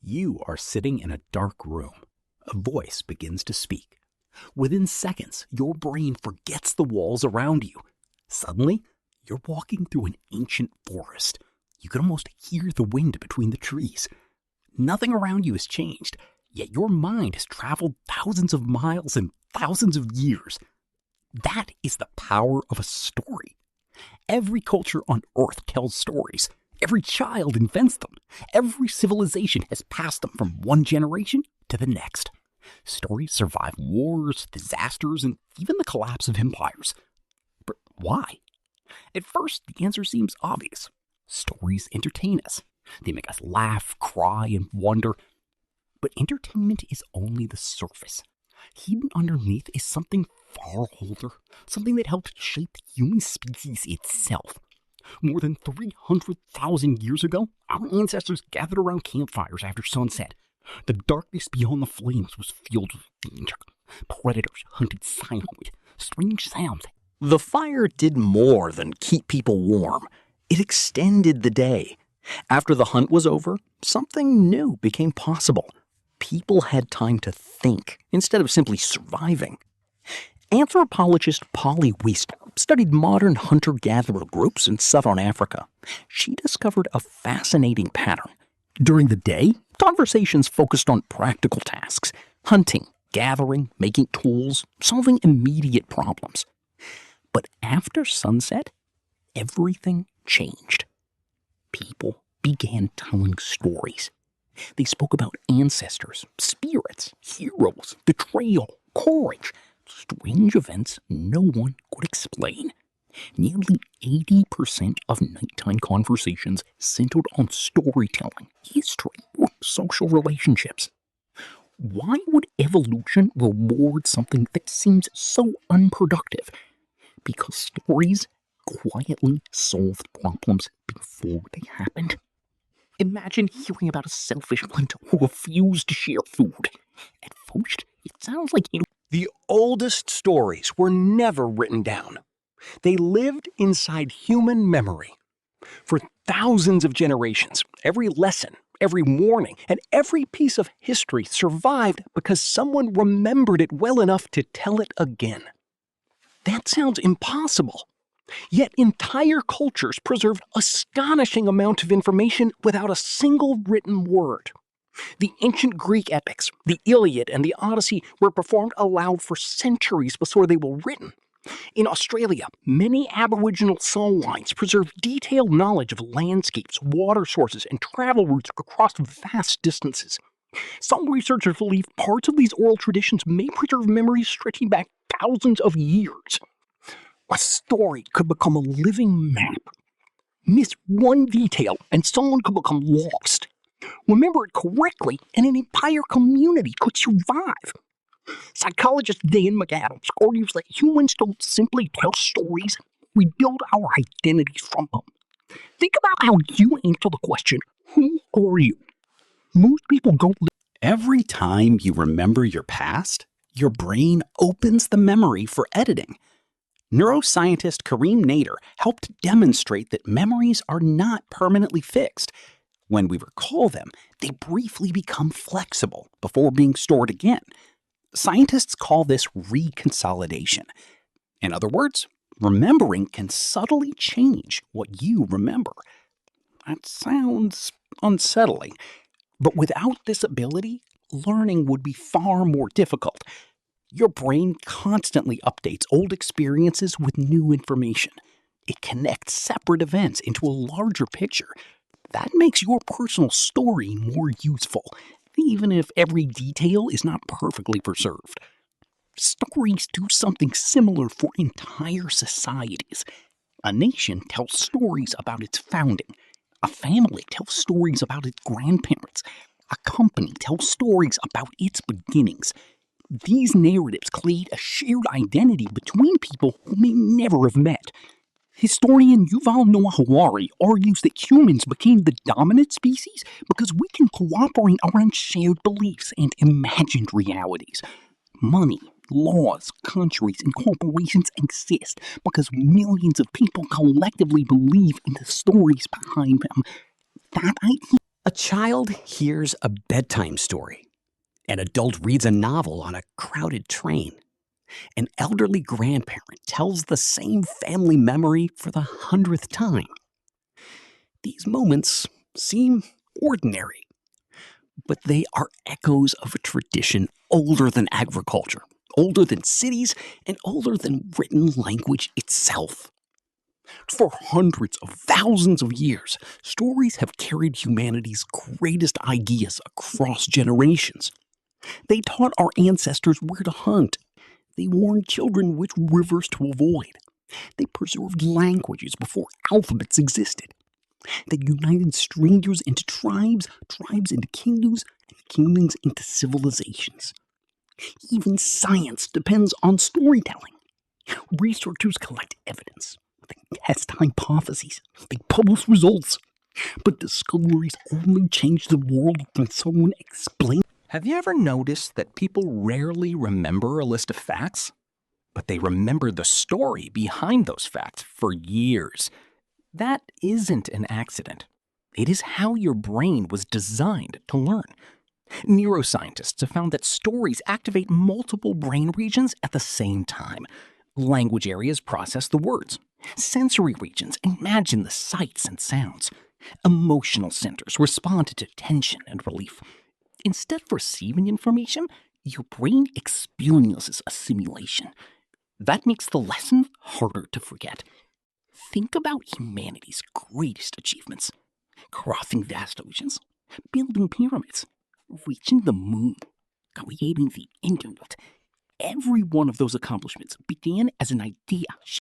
You are sitting in a dark room. A voice begins to speak. Within seconds, your brain forgets the walls around you. Suddenly, you're walking through an ancient forest. You can almost hear the wind between the trees. Nothing around you has changed, yet your mind has traveled thousands of miles and thousands of years. That is the power of a story. Every culture on Earth tells stories. Every child invents them. Every civilization has passed them from one generation to the next. Stories survive wars, disasters, and even the collapse of empires. But why? At first, the answer seems obvious. Stories entertain us. They make us laugh, cry, and wonder. But entertainment is only the surface. Hidden underneath is something far older, something that helped shape the human species itself. More than 300,000 years ago, our ancestors gathered around campfires after sunset. The darkness beyond the flames was filled with danger. Predators hunted silently. Strange sounds. The fire did more than keep people warm. It extended the day. After the hunt was over, something new became possible. People had time to think instead of simply surviving. Anthropologist Polly Weister studied modern hunter-gatherer groups in southern Africa. She discovered a fascinating pattern. During the day, conversations focused on practical tasks, hunting, gathering, making tools, solving immediate problems. But after sunset, everything changed. People began telling stories. They spoke about ancestors, spirits, heroes, betrayal, courage, strange events no one could explain. Nearly 80% of nighttime conversations centered on storytelling, history, or social relationships. Why would evolution reward something that seems so unproductive? Because stories quietly solved problems before they happened. Imagine hearing about a selfish hunter who refused to share food. At first, it sounds like The oldest stories were never written down. They lived inside human memory. For thousands of generations, every lesson, every warning, and every piece of history survived because someone remembered it well enough to tell it again. That sounds impossible. Yet entire cultures preserved astonishing amount of information without a single written word. The ancient Greek epics, the Iliad and the Odyssey, were performed aloud for centuries before they were written. In Australia, many Aboriginal songlines preserve detailed knowledge of landscapes, water sources, and travel routes across vast distances. Some researchers believe parts of these oral traditions may preserve memories stretching back thousands of years. A story could become a living map. Miss one detail and someone could become lost. Remember it correctly and an entire community could survive. Psychologist Dan McAdams argues that humans don't simply tell stories, we build our identities from them. Think about how you answer the question, who are you? Most people don't live. Every time you remember your past, your brain opens the memory for editing. Neuroscientist Kareem Nader helped demonstrate that memories are not permanently fixed. When we recall them, they briefly become flexible before being stored again. Scientists call this reconsolidation. In other words, remembering can subtly change what you remember. That sounds unsettling, but without this ability, learning would be far more difficult. Your brain constantly updates old experiences with new information. It connects separate events into a larger picture. That makes your personal story more useful, even if every detail is not perfectly preserved. Stories do something similar for entire societies. A nation tells stories about its founding. A family tells stories about its grandparents. A company tells stories about its beginnings. These narratives create a shared identity between people who may never have met. Historian Yuval Noah Harari argues that humans became the dominant species because we can cooperate around shared beliefs and imagined realities. Money, laws, countries, and corporations exist because millions of people collectively believe in the stories behind them. That idea A child hears a bedtime story. An adult reads a novel on a crowded train. An elderly grandparent tells the same family memory for the 100th time. These moments seem ordinary, but they are echoes of a tradition older than agriculture, older than cities, and older than written language itself. For hundreds of thousands of years, stories have carried humanity's greatest ideas across generations. They taught our ancestors where to hunt. They warned children which rivers to avoid. They preserved languages before alphabets existed. They united strangers into tribes, tribes into kingdoms, and kingdoms into civilizations. Even science depends on storytelling. Researchers collect evidence. They test hypotheses. They publish results. But discoveries only change the world when someone explains. Have you ever noticed that people rarely remember a list of facts? But they remember the story behind those facts for years. That isn't an accident. It is how your brain was designed to learn. Neuroscientists have found that stories activate multiple brain regions at the same time. Language areas process the words. Sensory regions imagine the sights and sounds. Emotional centers respond to tension and relief. Instead of receiving information, your brain experiences assimilation. That makes the lesson harder to forget. Think about humanity's greatest achievements: crossing vast oceans, building pyramids, reaching the moon, creating the internet. Every one of those accomplishments began as an idea